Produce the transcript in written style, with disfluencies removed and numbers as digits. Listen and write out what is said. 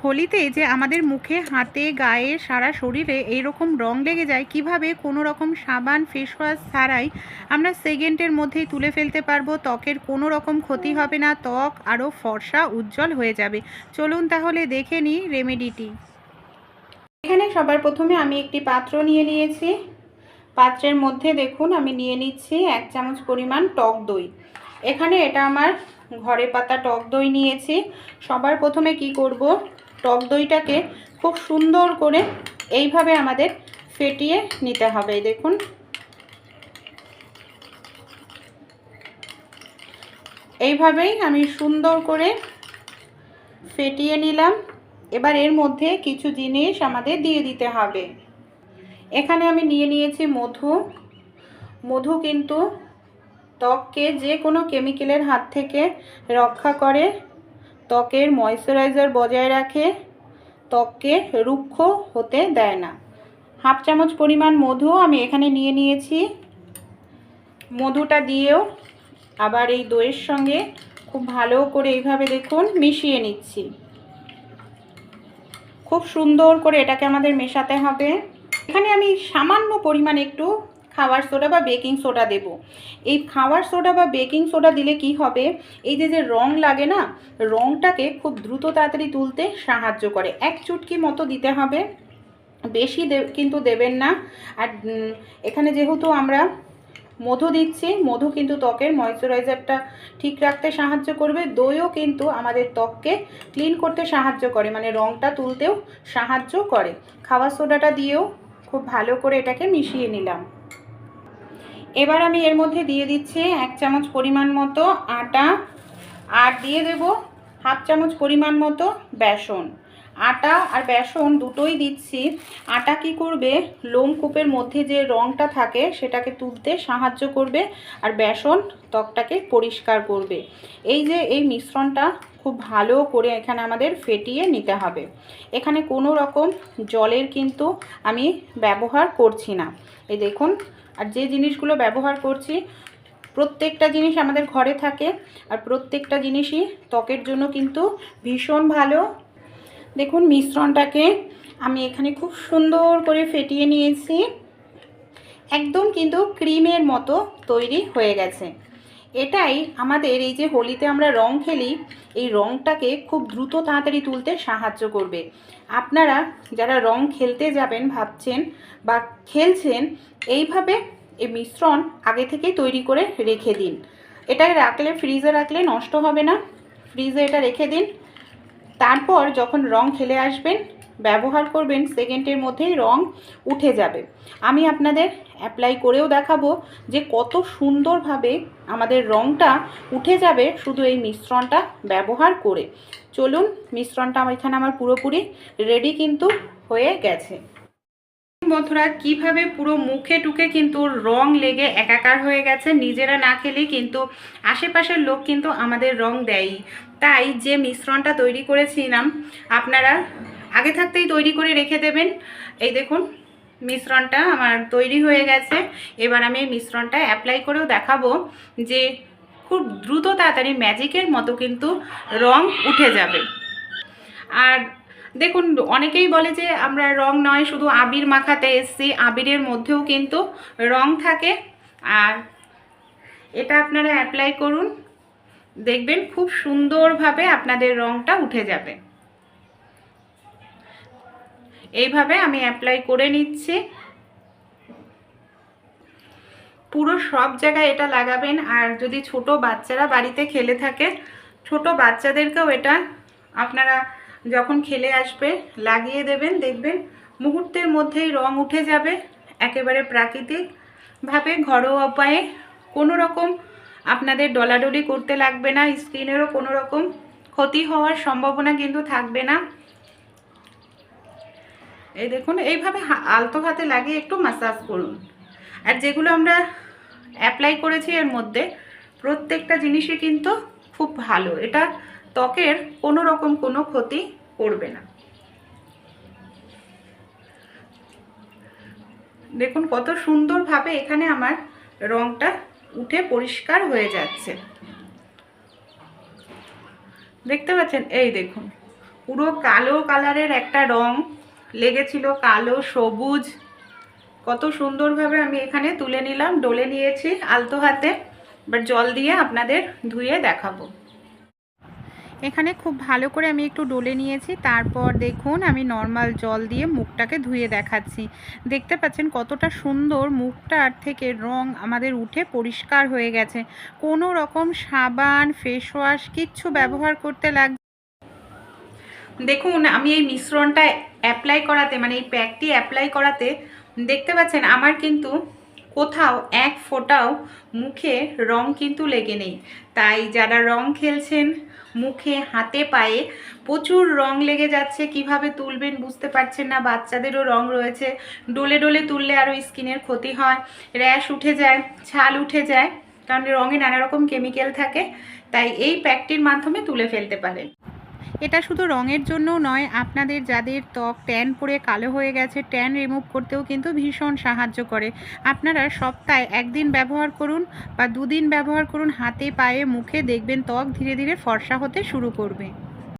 হোলিতে যে আমাদের মুখে, হাতে, গায়ে, সারা শরীরে এইরকম রং লেগে যায়, কিভাবে কোনো রকম সাবান ফেস ওয়াশ ছাড়াই আমরা সেকেন্ডের মধ্যেই তুলে ফেলতে পারবো। ত্বকের কোনো রকম ক্ষতি হবে না, ত্বক আরও ফর্সা উজ্জ্বল হয়ে যাবে। চলুন তাহলে দেখে নিই রেমেডিটি। এখানে সবার প্রথমে আমি একটি পাত্র নিয়ে নিয়েছি। পাত্রের মধ্যে দেখুন আমি নিয়ে নিচ্ছি 1 চামচ পরিমাণ টক দই। এখানে এটা আমার ঘরে পাতা টক দই নিয়েছি। সবার প্রথমে কি করব, টক দইটাকে খুব সুন্দর করে এইভাবে আমাদের ফেটিয়ে নিতে হবে। দেখুন এইভাবেই আমি সুন্দর করে ফেটিয়ে নিলাম। এবার এর মধ্যে কিছু জিনিস আমাদের দিয়ে দিতে হবে। এখানে আমি নিয়ে নিয়েছি মধু। মধু কিন্তু ত্বককে যে কোনো কেমিক্যালের হাত থেকে রক্ষা করে, ত্বকের ময়শ্চারাইজার বজায় রাখে, ত্বককে রুক্ষ হতে দেয় না। 1/2 চামচ পরিমাণ মধু আমি এখানে নিয়ে নিয়েছি। মধুটা দিয়েও আবার এই দইয়ের সঙ্গে খুব ভালো করে এইভাবে দেখুন মিশিয়ে নিচ্ছি। খুব সুন্দর করে এটাকে আমাদের মেশাতে হবে। এখানে আমি সামান্য পরিমাণ একটু খাবার সোডা বা বেকিং সোডা দেব। এই খাবার সোডা বা বেকিং সোডা দিলে কি হবে, এই যে রং লাগে না, রংটাকে খুব দ্রুত তাড়াতাড়ি তুলতে সাহায্য করে। 1 চুটকি মতো দিতে হবে, বেশি কিন্তু দেবেন না। আর এখানে যেহেতু আমরা মধু দিচ্ছি, মধু কিন্তু ত্বকের ময়শ্চারাইজারটা ঠিক রাখতে সাহায্য করবে। দইও কিন্তু আমাদের ত্বককে ক্লিন করতে সাহায্য করে, মানে রংটা তুলতেও সাহায্য করে। খাবার সোডাটা দিয়েও খুব ভালো করে এটাকে মিশিয়ে নিলাম। এবার আমি এর মধ্যে দিয়ে দিচ্ছি 1 চামচ পরিমাণ মতো আটা, আর দিয়ে দেব 1/2 চামচ পরিমাণ মতো বেসন। আটা আর বেসন দুটোই দিচ্ছি। আটা কি করবে, লোমকূপের মধ্যে যে রঙটা থাকে সেটাকে তুলতে সাহায্য করবে, আর বেসন ত্বকটাকে পরিষ্কার করবে। এই যে এই মিশ্রণটা খুব ভালো করে এখানে আমাদের ফেটিয়ে নিতে হবে। এখানে কোনো রকম জলের কিন্তু আমি ব্যবহার করছি না। এই দেখুন, আর যে জিনিসগুলো ব্যবহার করছি প্রত্যেকটা জিনিস আমাদের ঘরে থাকে, আর প্রত্যেকটা জিনিসই ত্বকের জন্য কিন্তু ভীষণ ভালো। দেখুন মিশ্রণটাকে আমি এখানে খুব সুন্দর করে ফেটিয়ে নিয়েছি। একদম কিন্তু ক্রিমের মতো তৈরি হয়ে গেছে। এটাই আমাদের এই যে হোলিতে আমরা রং খেলি, এই রংটাকে খুব দ্রুত তাড়াতাড়ি তুলতে সাহায্য করবে। আপনারা যারা রং খেলতে যাবেন ভাবছেন বা খেলছেন, এইভাবে এই মিশ্রণ আগে থেকেই তৈরি করে রেখে দিন। এটা রাখলে, ফ্রিজে রাখলে নষ্ট হবে না। ফ্রিজে এটা রেখে দিন, তারপর যখন রং খেলে আসবেন ব্যবহার করবেন, সেকেন্ডের মধ্যেই রং উঠে যাবে। আমি আপনাদের অ্যাপ্লাই করেও দেখাবো যে কত সুন্দরভাবে আমাদের রংটা উঠে যাবে শুধু এই মিশ্রণটা ব্যবহার করে। চলুন, মিশ্রণটা এখানে আমার পুরোপুরি রেডি কিন্তু হয়ে গেছে। বন্ধুরা, কিভাবে পুরো মুখে টুকে কিন্তু রং লেগে একাকার হয়ে গেছে। নিজেরা না খেলেই কিন্তু আশেপাশের লোক কিন্তু আমাদের রং দেয়ই। তাই যে মিশ্রণটা তৈরি করেছিলাম আপনারা আগে থাকতেই তৈরি করে রেখে দেবেন। এই দেখুন মিশ্রণটা আমার তৈরি হয়ে গেছে। এবার আমি এই মিশ্রণটা অ্যাপ্লাই করেও দেখাবো যে খুব দ্রুত তাড়াতাড়ি ম্যাজিকের মতো কিন্তু রং উঠে যাবে। আর দেখুন, অনেকেই বলে যে আমরা রং নয় শুধু আবির মাখাতে এসেছি, আবিরের মধ্যেও কিন্তু রং থাকে। আর এটা আপনারা অ্যাপ্লাই করুন, দেখবেন খুব সুন্দরভাবে আপনাদের রংটা উঠে যাবে। এইভাবে আমি অ্যাপ্লাই করে নিচ্ছি। পুরো সব জায়গায় এটা লাগাবেন। আর যদি ছোট বাচ্চারা বাড়িতে খেলে থাকে, ছোট বাচ্চাদেরকেও এটা আপনারা যখন খেলে আসবে লাগিয়ে দেবেন, দেখবেন মুহূর্তের মধ্যেই রং উঠে যাবে। একেবারে প্রাকৃতিকভাবে ঘরোয়া উপায়ে, কোনো রকম আপনাদের ডলাডলি করতে লাগবে না, স্কিনেরও কোনো রকম ক্ষতি হওয়ার সম্ভাবনা কিন্তু থাকবে না। এই দেখুন এইভাবে আলতো হাতে লাগিয়ে একটু ম্যাসাজ করুন। আর যেগুলো আমরা অ্যাপ্লাই করেছি এর মধ্যে প্রত্যেকটা জিনিসই কিন্তু খুব ভালো, এটা ত্বকের কোনো রকম কোনো ক্ষতি করবে না। দেখুন কত সুন্দরভাবে এখানে আমার রংটা উঠে পরিষ্কার হয়ে যাচ্ছে, দেখতে পাচ্ছেন? এই দেখুন পুরো কালো কালারের একটা রং লেগেছিল, কালো সবুজ। কত সুন্দরভাবে আমি এখানে তুলে নিলাম, ডলে নিয়েছি আলতো হাতে। এবার জল দিয়ে আপনাদের ধুয়ে দেখাবো। এখানে খুব ভালো করে আমি একটু ডলে নিয়েছি, তারপর দেখুন আমি নর্মাল জল দিয়ে মুখটাকে ধুয়ে দেখাচ্ছি। দেখতে পাচ্ছেন কতটা সুন্দর মুখটার থেকে রং আমাদের উঠে পরিষ্কার হয়ে গেছে। কোনো রকম সাবান, ফেস ওয়াশ কিচ্ছু ব্যবহার করতে লাগবে। দেখুন আমি এই মিশ্রণটা অ্যাপ্লাই করাতে, মানে এই প্যাকটি অ্যাপ্লাই করাতে দেখতে পাচ্ছেন আমার কিন্তু কোথাও এক ফোঁটাও মুখে রং কিন্তু লেগে নেই। তাই যারা রং খেলছেন, মুখে হাতে পায়ে প্রচুর রং লেগে যাচ্ছে, কিভাবে তুলবেন বুঝতে পারছেন না, বাচ্চাদেরও রং রয়েছে, ডলে ডলে তুললে আরও স্কিনের ক্ষতি হয়, র্যাশ উঠে যায়, ছাল উঠে যায়, কারণ রঙে নানা রকম কেমিক্যাল থাকে। তাই এই প্যাকটির মাধ্যমে তুলে ফেলতে পারেন। এটা শুধু রঙের জন্যও নয়, আপনাদের যাদের ত্বক ট্যান পড়ে কালো হয়ে গেছে, ট্যান রিমুভ করতেও কিন্তু ভীষণ সাহায্য করে। আপনারা সপ্তাহে একদিন ব্যবহার করুন বা দুদিন ব্যবহার করুন হাতে পায়ে মুখে, দেখবেন ত্বক ধীরে ধীরে ফর্সা হতে শুরু করবে।